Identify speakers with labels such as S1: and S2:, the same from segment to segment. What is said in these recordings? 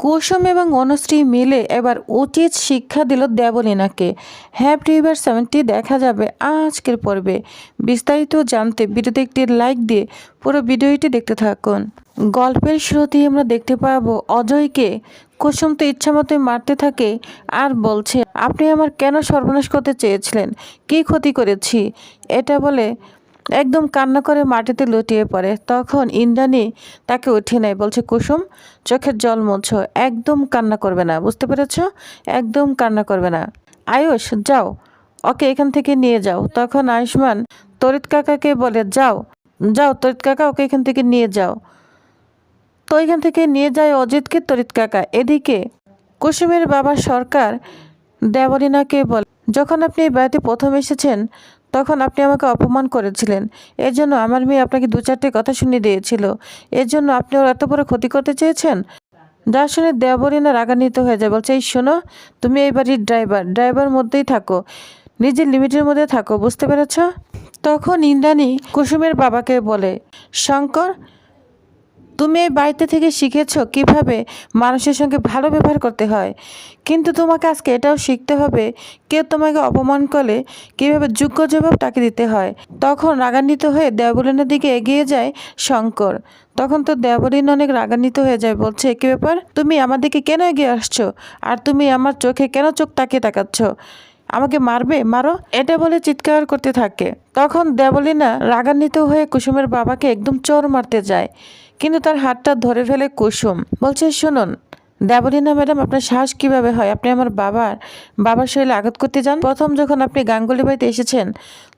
S1: কুসুম এবং অনুশ্রী মিলে এবার উচিত শিক্ষা দিল দেবলীনাকে। হ্যাপি এবার 70 দেখা যাবে আজকের পর্বে। বিস্তারিত জানতে ভিডিওতে একটি লাইক দিয়ে পুরো ভিডিওটি দেখতে থাকুন। গল্পের শুরুতেই আমরা দেখতে পাবো অজয়কে কুসুম তো ইচ্ছামতোই মারতে থাকে আর বলছে, আপনি আমার কেন সর্বনাশ করতে চেয়েছিলেন, কী ক্ষতি করেছি? এটা বলে একদম কান্না করে মাটিতে লুটিয়ে পড়ে। তখন ইন্দ্রাণী তাকে উঠিয়ে নেয়, বলছে, কুসুম চোখের জল মোছো, একদম কান্না করবে না, বুঝতে পেরেছ? একদম কান্না করবে না। আয়ুষ যাও, ওকে এখান থেকে নিয়ে যাও। তখন আয়ুষ্মান তরিৎ কাকাকে বলে, যাও যাও তরিৎ কাকা, ওকে এখান থেকে নিয়ে যাও। তো এখান থেকে নিয়ে যায় অজিতকে তরিৎ কাকা। এদিকে কুসুমের বাবা সরকার দেবলীনাকে বলে, যখন আপনি এই বাড়িতে প্রথম এসেছেন তখন আপনি আমাকে অপমান করেছিলেন, এর জন্য আমার মেয়ে আপনাকে 2-4টে কথা শুনিয়ে দিয়েছিল, এর জন্য আপনি ওর এত বড় ক্ষতি করতে চেয়েছেন? যা শুনে দেবলীনা রাগান্বিত হয়ে যায়, বলছে, এই শোনো, তুমি এই বাড়ির ড্রাইভার মধ্যেই থাকো, নিজের লিমিটের মধ্যে থাকো, বুঝতে পেরেছ? তখন ইন্দ্রাণী কুসুমের বাবাকে বলে, শঙ্কর, তুমি এই বাড়িতে থেকে শিখেছো কিভাবে মানুষের সঙ্গে ভালো ব্যবহার করতে হয়, কিন্তু তোমাকে আজকে এটাও শিখতে হবে কেউ তোমাকে অপমান করলে কিভাবে যোগ্য জবাব তাকে দিতে হয়। তখন রাগান্বিত হয়ে দেবলীনার দিকে এগিয়ে যায় শঙ্কর। তখন তো দেবলীনা অনেক রাগান্বিত হয়ে যায়, বলছে, কী ব্যাপার, তুমি আমার দিকে কেন এগিয়ে আসছো, আর তুমি আমার চোখে কেন চোখ তাকিয়ে তাকাচ্ছ? আমাকে মারবে, মারো, এটা বলে চিৎকার করতে থাকে। তখন দেবলীনা রাগান্বিত হয়ে কুসুমের বাবাকে একদম চোর মারতে যায়, কিন্তু তার হাতটা ধরে ফেলে কুসুম। বলছে, শুনুন দেবলীনা ম্যাডাম, আপনার সাহস কিভাবে হয় আপনি আমার বাবার শরীরে আঘাত করতে যান? প্রথম যখন আপনি গাঙ্গুলি বাড়িতে এসেছেন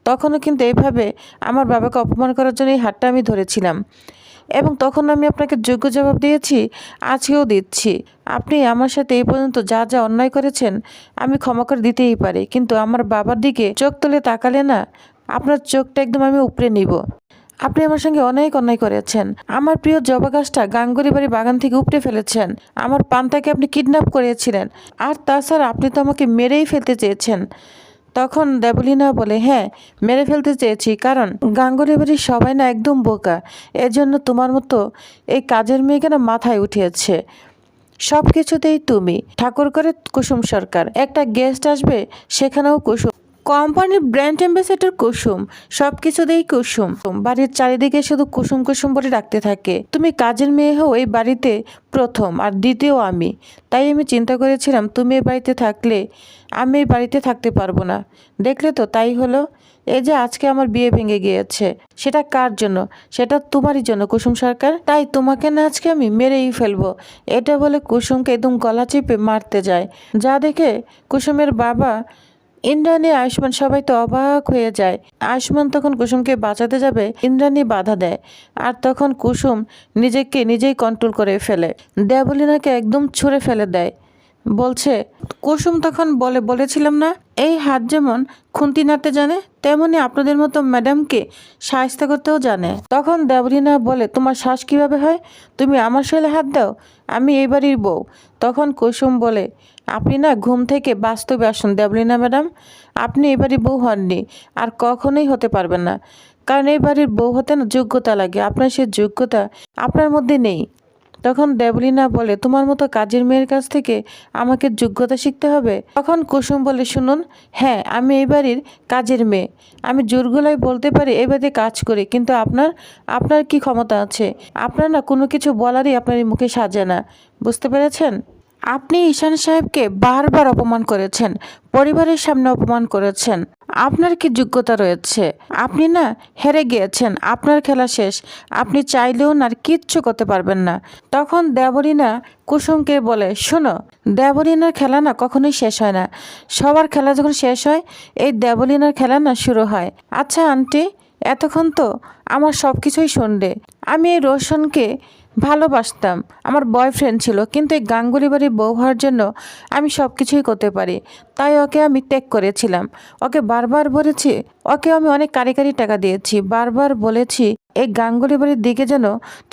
S1: তখনও কিন্তু এইভাবে আমার বাবাকে অপমান করার জন্য এই হাতটা আমি ধরেছিলাম, এবং তখন আমি আপনাকে যোগ্য জবাব দিয়েছি, আজকেও দিচ্ছি। আপনি আমার সাথে এই পর্যন্ত যা যা অন্যায় করেছেন আমি ক্ষমা করে দিতেই পারি, কিন্তু আমার বাবার দিকে চোখ তুলে তাকালে না, আপনার চোখটা একদম আমি উপড়ে নিব। আপনি আমার সঙ্গে অনেক অন্যায় করেছেন, আমার প্রিয় জবা গাছটা গাঙ্গুলি বাড়ি বাগান থেকে উপড়ে ফেলেছেন, আমার পান্তাকে আপনি কিডন্যাপ করেছিলেন, আর তাছাড়া আপনি তো আমাকে মেরেই ফেলতে চেয়েছেন। তখন দেবলীনা বলে, হ্যাঁ মেরে ফেলতে চেয়েছি, কারণ গাঙ্গুলি বাড়ির সবাই না একদম বোকা, এজন্য তোমার মতো এই কাজের মেয়েকে না মাথায় উঠিয়েছে। সব কিছুতেই তুমি ঠাকুর করে কুসুম সরকার, একটা গেস্ট আসবে সেখানেও কুসুম, কোম্পানির ব্র্যান্ড অ্যাম্বাসেডর কুসুম, সব কিছুতেই কুসুম, বাড়ির চারিদিকে শুধু কুসুম কুসুম বলে ডাকতে থাকে। তুমি কাজের মেয়ে হও এই বাড়িতে প্রথম, আর দ্বিতীয় আমি। তাই আমি চিন্তা করেছিলাম তুমি এই বাড়িতে থাকলে আমি এই বাড়িতে থাকতে পারবো না। দেখলে তো তাই হলো। এই যে আজকে আমার বিয়ে ভেঙে গিয়েছে, সেটা কার জন্য? সেটা তোমারই জন্য কুসুম সরকার। তাই তোমাকে না আজকে আমি মেরেই ফেলবো। এটা বলে কুসুমকে একদম গলা চেপে মারতে যায়। যা দেখে কুসুমের বাবা, ইন্দ্রাণী, আয়ুষ্মান সবাই তো অবাক হয়ে যায়। আয়ুষ্মান তখন কুসুমকে বাঁচাতে যাবে, ইন্দ্রাণী বাধা দেয়, আর তখন কুসুম নিজেকে নিজেই কন্ট্রোল করে ফেলে, দেবলীনাকে একদম ছুঁড়ে ফেলে দেয়। বলছে, কুসুম তখন বলেছিলাম না, এই হাত যেমন খুন্তি নাড়তে জানে তেমনি আপনাদের মতো ম্যাডামকে সাহায্য করতেও জানে। তখন দেবলীনা বলে, তোমার শ্বাস কিভাবে হয়, তুমি আমার শরীরে হাত দাও, আমি এই বাড়ির বউ। তখন কুসুম বলে, আপনি না ঘুম থেকে বাস্তবে আসুন দেবলীনা ম্যাডাম, আপনি এই বাড়ির বউ হননি, আর কখনোই হতে পারবেন না, কারণ এই বাড়ির বউ হতে না যোগ্যতা লাগে, আপনার সে যোগ্যতা আপনার মধ্যে নেই। তখন দেবলীনা বলে, তোমার মতো কাজের মেয়ের কাছ থেকে আমাকে যোগ্যতা শিখতে হবে? তখন কুসুম বলে, শুনুন, হ্যাঁ আমি এই বাড়ির কাজের মেয়ে, আমি জোর গলায় বলতে পারি এই বাড়িতে কাজ করি, কিন্তু আপনার কি ক্ষমতা আছে? আপনার না কোনো কিছু বলারই আপনার মুখে সাজে না, বুঝতে পেরেছেন? আপনি ঈশান সাহেবকে বারবার অপমান করেছেন, পরিবারের সামনে অপমান করেছেন, আপনার কি যোগ্যতা রয়েছে? আপনি না হেরে গিয়েছেন, আপনার খেলা শেষ, আপনি চাইলেও না আর কিচ্ছু করতে পারবেন না। তখন দেবলীনা কুসুমকে বলে, শোনো, দেবলীনার খেলা না কখনোই শেষ হয় না, সবার খেলা যখন শেষ হয় এই দেবলীনার খেলা না শুরু হয়। আচ্ছা আন্টি, এতক্ষণ তো আমার সব কিছুই শুনলে, আমি এই রোশনকে ভালোবাসতাম, আমার বয়ফ্রেন্ড ছিল, কিন্তু এই গাঙ্গুলি বাড়ির বউ হওয়ার জন্য আমি সব কিছুই করতে পারি, তাই ওকে আমি ত্যাগ করেছিলাম। ওকে বারবার বলেছি, ওকে আমি অনেক কারি টাকা দিয়েছি, বারবার বলেছি এই গাঙ্গুলি বাড়ির দিকে যেন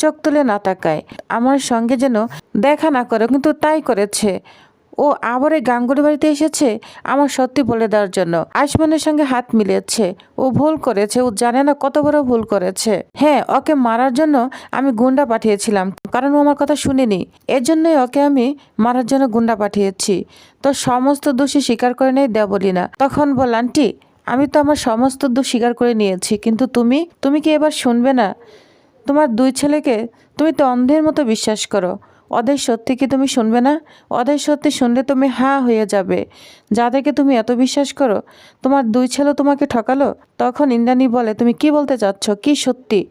S1: চোখ তুলে না তাকায়, আমার সঙ্গে যেন দেখা না করে, কিন্তু তাই করেছে। ও আবার এই গাঙ্গুলি বাড়িতে এসেছে আমার সত্যি বলে দেওয়ার জন্য। আয়ুষ্মানের সঙ্গে হাত মিলিয়েছে। ও ভুল করেছে, ও জানে না কত বড় ভুল করেছে। হ্যাঁ, ওকে মারার জন্য আমি গুন্ডা পাঠিয়েছিলাম, কারণ ও আমার কথা শুনেনি। এর জন্যই ওকে আমি মারার জন্য গুন্ডা পাঠিয়েছি। তো সমস্ত দোষী স্বীকার করে নেই দেবলীনা। তখন বল, আন্টি আমি তো আমার সমস্ত দোষ স্বীকার করে নিয়েছি, কিন্তু তুমি কি এবার শুনবে না? তোমার দুই ছেলেকে তুমি তো অন্ধের মতো বিশ্বাস করো। ওদের সত্যি কি তুমি শুনবে না? ওদের সত্যি শুনলে তুমি হাঁ হয়ে যাবে। যাদেরকে তুমি এত বিশ্বাস করো, তোমার দুই ছেলে তোমাকে ঠকালো। তখন ইন্দ্রাণী বলে, তুমি কি বলতে চাচ্ছ? কি সত্যি?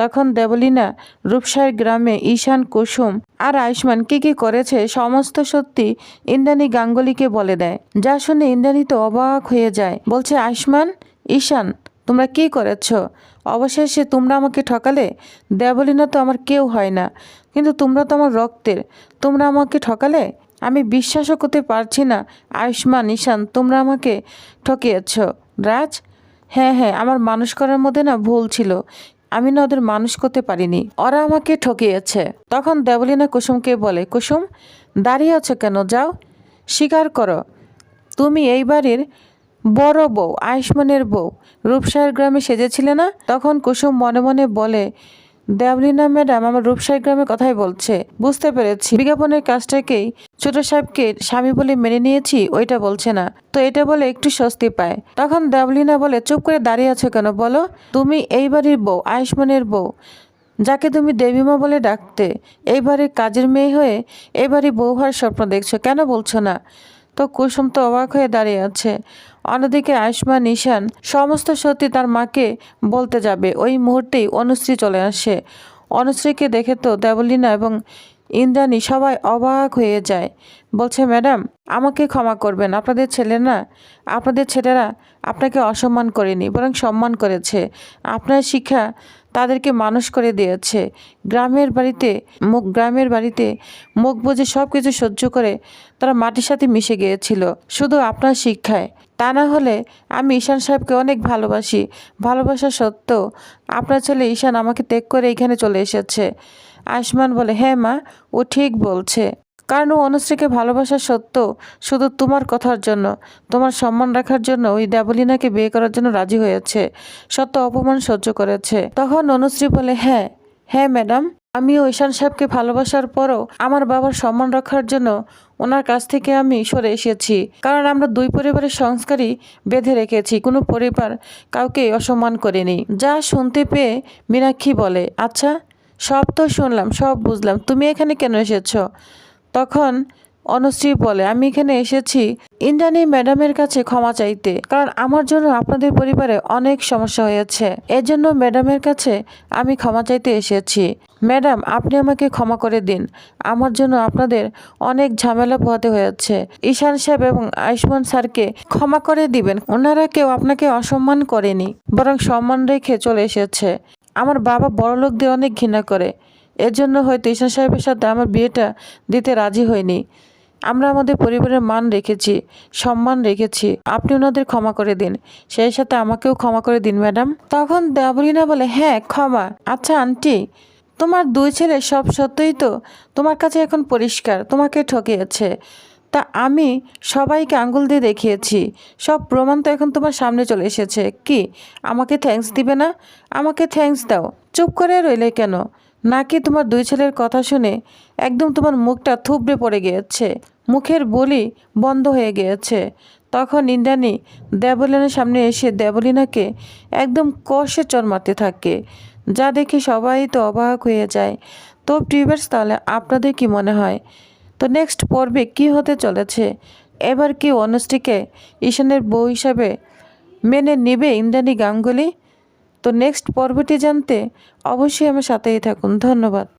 S1: তখন দেবলীনা রূপসায়ের গ্রামে ঈশান, কুসুম আর আয়ুষ্মান কি করেছে সমস্ত সত্যি ইন্দ্রাণী গাঙ্গুলিকে বলে দেয়। যা শুনে ইন্দ্রাণী তো অবাক হয়ে যায়। বলছে, আয়ুষ্মান, ঈশান, তোমরা কি করেছ? অবশেষে তোমরা আমাকে ঠকালে। দেবলীনা তো আমার কেউ হয় না, কিন্তু তোমরা তো আমার রক্তের। তোমরা আমাকে ঠকালে। আমি বিশ্বাসও করতে পারছি না। আয়ুষ্মান, ঈশান, তোমরা আমাকে ঠকিয়েছ। রাজ, হ্যাঁ, আমার মানুষ করার মধ্যে না ভুল ছিল। আমি না ওদের মানুষ করতে পারিনি, ওরা আমাকে ঠকিয়েছে। তখন দেবলীনা কুসুমকে বলে, কুসুম দাঁড়িয়ে আছো কেন? যাও, স্বীকার করো তুমি এই বাড়ির বড় বউ, আয়ুষ্মানের বউ। রূপসায়ের গ্রামে সেজেছিলে না? তখন কুসুম মনে মনে বলে, দেবলীনা ম্যাডাম আমার রূপসায়ের গ্রামের কথাই বলছে। বুঝতে পেরেছি, বিজ্ঞাপনের কাজটাকেই ছোট সাহেবকে স্বামী বলে মেনে নিয়েছি, ওইটা বলছে না তো। এটা বলে একটু স্বস্তি পায়। তখন দেবলীনা বলে, চুপ করে দাঁড়িয়ে আছো কেন? বলো, তুমি এই বাড়ির বউ, আয়ুষ্মানের বউ, যাকে তুমি দেবীমা বলে ডাকতে, এইবারে কাজের মেয়ে হয়ে এবারে বউ হওয়ার স্বপ্ন দেখছো, কেন বলছো না? তো কুসুম তো অবাক হয়ে দাঁড়িয়ে আছে। অন্যদিকে আয়ুষ্মান, ঈশান সমস্ত সত্যি তার মাকে বলতে যাবে, ওই মুহূর্তেই অনুশ্রী চলে আসে। অনুশ্রীকে দেখে তো দেবলীনা এবং ইন্দ্রাণী সবাই অবাক হয়ে যায়। বলছে, ম্যাডাম আমাকে ক্ষমা করবেন, আপনাদের ছেলেরা আপনাকে অসম্মান করেনি, বরং সম্মান করেছে। আপনার শিক্ষা তাদেরকে মানুষ করে দিয়েছে। গ্রামের বাড়িতে মুখ বুজে সব কিছু সহ্য করে তারা মাটির সাথে মিশে গিয়েছিল শুধু আপনার শিক্ষায়। তা না হলে আমি ঈশান সাহেবকে অনেক ভালোবাসি। ভালোবাসা সত্ত্বেও আপনার ছেলে ঈশান আমাকে ত্যাগ করে এখানে চলে এসেছে। আয়ুষ্মান বলে, হ্যাঁ মা, ও ঠিক বলছে। কারণ ও অনুশ্রীকে ভালোবাসা সত্ত্বেও শুধু তোমার কথার জন্য, তোমার সম্মান রাখার জন্য ওই দেবলীনাকে বিয়ে করার জন্য রাজি হয়েছে। সত্য অপমান সহ্য করেছে। তখন অনুশ্রী বলে, হ্যাঁ ম্যাডাম, আমিও ঈশান সাহেবকে ভালোবাসার পরও আমার বাবার সম্মান রক্ষার জন্য ওনার কাছ থেকে আমি সরে এসেছি। কারণ আমরা দুই পরিবারের সংস্কারই বেঁধে রেখেছি, কোনো পরিবার কাউকে অসম্মান করেনি। যা শুনতে পেয়ে মীনাক্ষী বলে, আচ্ছা সব তো শুনলাম, সব বুঝলাম, তুমি এখানে কেন এসেছো? তখন অনুশ্রী বলে, আমি এখানে এসেছি ইন্দ্রাণী ম্যাডামের কাছে ক্ষমা চাইতে। কারণ আমার জন্য আপনাদের পরিবারে অনেক সমস্যা হয়েছে, এজন্য ম্যাডামের কাছে আমি ক্ষমা চাইতে এসেছি। ম্যাডাম আপনি আমাকে ক্ষমা করে দিন, আমার জন্য আপনাদের অনেক ঝামেলা পোহাতে হয়েছে। ঈশান সাহেব এবং আয়ুষ্মান স্যারকে ক্ষমা করে দিবেন, ওনারা কেউ আপনাকে অসম্মান করেনি, বরং সম্মান রেখে চলে এসেছে। আমার বাবা বড় লোকদের অনেক ঘৃণা করে, এর জন্য হয়তো ঈশান সাহেবের সাথে আমার বিয়েটা দিতে রাজি হয়নি। আমরা আমাদের পরিবারের মান রেখেছি, সম্মান রেখেছি, আপনি ওনাদের ক্ষমা করে দিন, সেই সাথে আমাকেও ক্ষমা করে দিন ম্যাডাম। তখন দেবলীনা বলে, হ্যাঁ ক্ষমা। আচ্ছা আন্টি, তোমার দুই ছেলে সব সত্যই তো তোমার কাছে এখন পরিষ্কার, তোমাকে ঠকিয়েছে। তা আমি সবাইকে আঙ্গুল দিয়ে দেখিয়েছি, সব প্রমাণ তো এখন তোমার সামনে চলে এসেছে। কি আমাকে থ্যাঙ্কস দিবে না? আমাকে থ্যাঙ্কস দাও। চুপ করে রইলে কেন? নাকি তোমার দুই ছেলের কথা শুনে একদম তোমার মুখটা থুবড়ে পড়ে গিয়েছে, মুখের বুলি বন্ধ হয়ে গিয়েছে? তখন ইন্দ্রাণী দেবলীনার সামনে এসে দেবলীনাকে একদম কষে চড় মারতে থাকে, যা দেখে সবাই তো অবাক হয়ে যায়। তো ভিউয়ার্স, তাহলে আপনাদের কি মনে হয় তো নেক্সট পর্বে কি হতে চলেছে? এবার কি অনুশ্রীকে ঈশানের বউ হিসাবে মেনে নেবে ইন্দ্রাণী গাঙ্গুলি? তো নেক্সট পর্বটি জানতে অবশ্যই আমার সাথেই থাকুন। ধন্যবাদ।